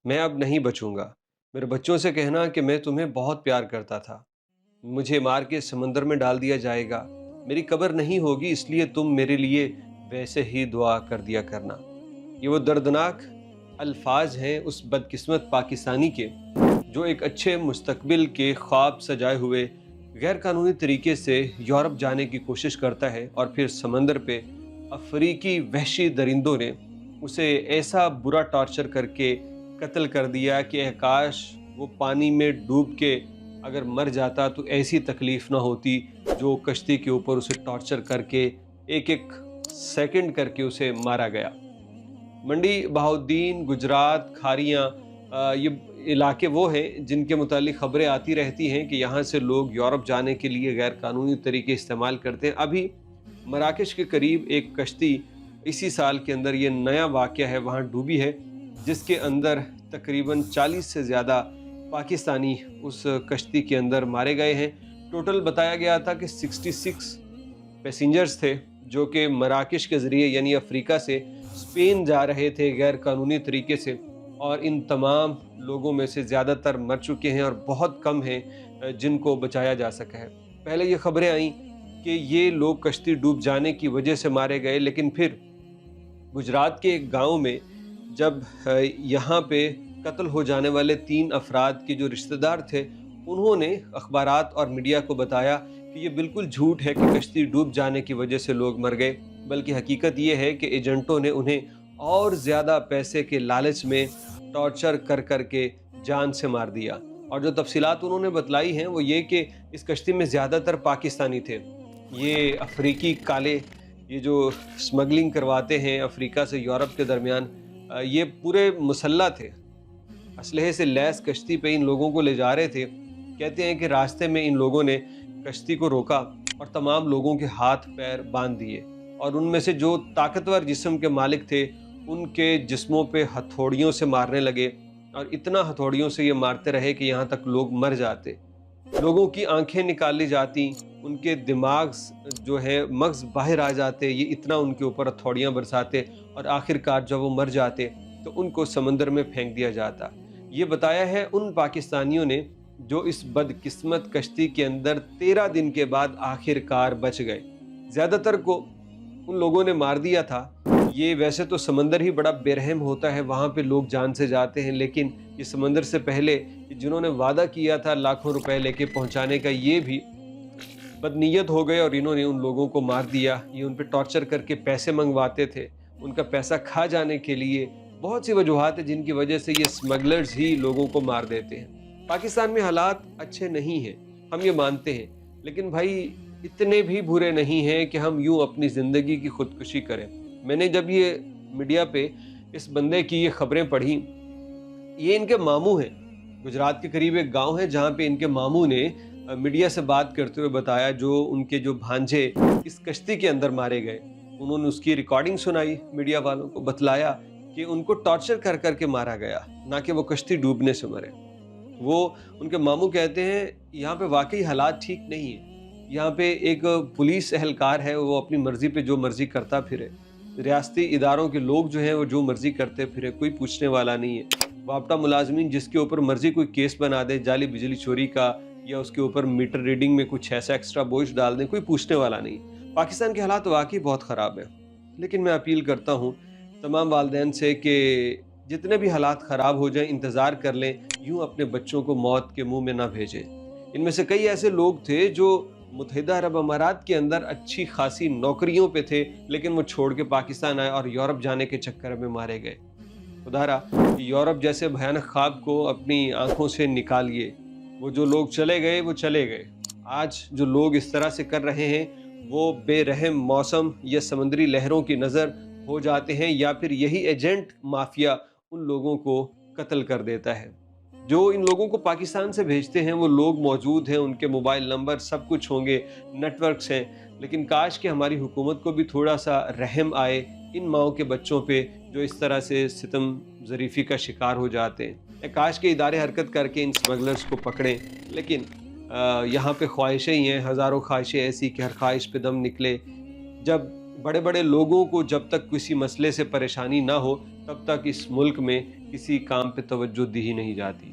मैं अब नहीं बचूंगा। मेरे बच्चों से कहना कि मैं तुम्हें बहुत प्यार करता था। मुझे मार के समंदर में डाल दिया जाएगा। मेरी कब्र नहीं होगी, इसलिए तुम मेरे लिए वैसे ही दुआ कर दिया करना। ये वो दर्दनाक अल्फाज हैं उस बदकिस्मत पाकिस्तानी के, जो एक अच्छे मुस्तकबिल के ख्वाब सजाए हुए गैर कानूनी तरीके से यूरोप जाने की कोशिश करता है, और फिर समंदर पे अफ्रीकी वहशी दरिंदों ने उसे ऐसा बुरा टॉर्चर करके कत्ल कर दिया कि काश वो पानी में डूब के अगर मर जाता तो ऐसी तकलीफ ना होती जो कश्ती के ऊपर उसे टॉर्चर करके एक एक सेकंड करके उसे मारा गया। मंडी बहाउद्दीन, गुजरात, खारियाँ, ये इलाके वो हैं जिनके मुतालिक ख़बरें आती रहती हैं कि यहाँ से लोग यूरोप जाने के लिए गैर कानूनी तरीके इस्तेमाल करते हैं। अभी मराकश के करीब एक कश्ती इसी साल के अंदर, ये नया वाक़या है, वहाँ डूबी है, जिसके अंदर तकरीबन 40 से ज़्यादा पाकिस्तानी उस कश्ती के अंदर मारे गए हैं। टोटल बताया गया था कि 66 पैसेंजर्स थे जो कि मराकश के ज़रिए यानी अफ्रीका से स्पेन जा रहे थे गैर कानूनी तरीके से, और इन तमाम लोगों में से ज़्यादातर मर चुके हैं और बहुत कम हैं जिनको बचाया जा सका है। पहले ये खबरें आईं कि ये लोग कश्ती डूब जाने की वजह से मारे गए, लेकिन फिर गुजरात के एक गांव में जब यहाँ पे कत्ल हो जाने वाले 3 अफराद के जो रिश्तेदार थे, उन्होंने अखबारात और मीडिया को बताया कि ये बिल्कुल झूठ है कि कश्ती डूब जाने की वजह से लोग मर गए, बल्कि हकीकत ये है कि एजेंटों ने उन्हें और ज़्यादा पैसे के लालच में टॉर्चर कर कर के जान से मार दिया। और जो तफसीलात उन्होंने बतलाई हैं वो ये कि इस कश्ती में ज़्यादातर पाकिस्तानी थे। ये अफ्रीकी काले, ये जो स्मगलिंग करवाते हैं अफ्रीका से यूरोप के दरमियान, ये पूरे मुसल्ला थे, असलहे से लैस कश्ती पे इन लोगों को ले जा रहे थे। कहते हैं कि रास्ते में इन लोगों ने कश्ती को रोका और तमाम लोगों के हाथ पैर बांध दिए, और उनमें से जो ताकतवर जिस्म के मालिक थे उनके जिस्मों पे हथौड़ियों से मारने लगे, और इतना हथौड़ियों से ये मारते रहे कि यहाँ तक लोग मर जाते। लोगों की आंखें निकाल ली जाती, उनके दिमाग जो है मग़ज़ बाहर आ जाते, ये इतना उनके ऊपर हथौड़ियाँ बरसाते, और आखिरकार जब वो मर जाते तो उनको समंदर में फेंक दिया जाता। ये बताया है उन पाकिस्तानियों ने जो इस बदकिस्मत कश्ती के अंदर 13 दिन के बाद आखिरकार बच गए। ज़्यादातर को उन लोगों ने मार दिया था। ये वैसे तो समंदर ही बड़ा बेरहम होता है, वहाँ पे लोग जान से जाते हैं, लेकिन ये समंदर से पहले जिन्होंने वादा किया था लाखों रुपए लेके पहुँचाने का, ये भी बदनीयत हो गए और इन्होंने उन लोगों को मार दिया। ये उन पे टॉर्चर करके पैसे मंगवाते थे, उनका पैसा खा जाने के लिए बहुत सी वजूहात है जिनकी वजह से ये स्मगलर्स ही लोगों को मार देते हैं। पाकिस्तान में हालात अच्छे नहीं हैं, हम ये मानते हैं, लेकिन भाई इतने भी बुरे नहीं हैं कि हम यूं अपनी ज़िंदगी की खुदकुशी करें। मैंने जब ये मीडिया पे इस बंदे की ये खबरें पढ़ी, ये इनके मामू हैं, गुजरात के करीब एक गांव है जहाँ पे इनके मामू ने मीडिया से बात करते हुए बताया जो उनके जो भांजे इस कश्ती के अंदर मारे गए, उन्होंने उसकी रिकॉर्डिंग सुनाई, मीडिया वालों को बतलाया कि उनको टॉर्चर कर कर के मारा गया, ना कि वो कश्ती डूबने से मरे। वो उनके मामू कहते हैं यहाँ पे वाकई हालात ठीक नहीं है। यहाँ पे एक पुलिस एहलकार है, वो अपनी मर्जी पे जो मर्जी करता फिरे, रियासती इदारों के लोग जो हैं वो जो मर्जी करते फिरे, कोई पूछने वाला नहीं है। बापटा मुलाजमीन जिसके ऊपर मर्जी कोई केस बना दे जाली बिजली चोरी का, या उसके ऊपर मीटर रीडिंग में कुछ ऐसा एक्स्ट्रा बोझ डाल दें, कोई पूछने वाला नहीं। पाकिस्तान के हालात वाकई बहुत ख़राब है, लेकिन मैं अपील करता हूँ तमाम वालिदैन से कि जितने भी हालात ख़राब हो जाएं इंतज़ार कर लें, यूँ अपने बच्चों को मौत के मुंह में ना भेजें। इनमें से कई ऐसे लोग थे जो मुत्तहिदा अरब अमारात के अंदर अच्छी खासी नौकरियों पे थे, लेकिन वो छोड़ के पाकिस्तान आए और यूरोप जाने के चक्कर में मारे गए। खुदारा यूरोप जैसे भयानक ख्वाब को अपनी आंखों से निकालिए। वो जो लोग चले गए वो चले गए। आज जो लोग इस तरह से कर रहे हैं वो बेरहम मौसम या समुद्री लहरों की नज़र हो जाते हैं, या फिर यही एजेंट माफिया उन लोगों को कत्ल कर देता है। जो इन लोगों को पाकिस्तान से भेजते हैं वो लोग मौजूद हैं, उनके मोबाइल नंबर सब कुछ होंगे, नेटवर्क्स हैं, लेकिन काश कि हमारी हुकूमत को भी थोड़ा सा रहम आए इन माओं के बच्चों पे जो इस तरह से सितम ज़रीफ़ी का शिकार हो जाते हैं। काश के इदारे हरकत करके इन स्मगलर्स को पकड़ें, लेकिन यहाँ पे ख्वाहिशें ही हैं, हज़ारों ख्वाहिशें ऐसी कि हर ख्वाहिश पे दम निकले। जब बड़े बड़े लोगों को जब तक किसी मसले से परेशानी ना हो तब तक इस मुल्क में کسی کام پہ توجہ دی ہی نہیں جاتی۔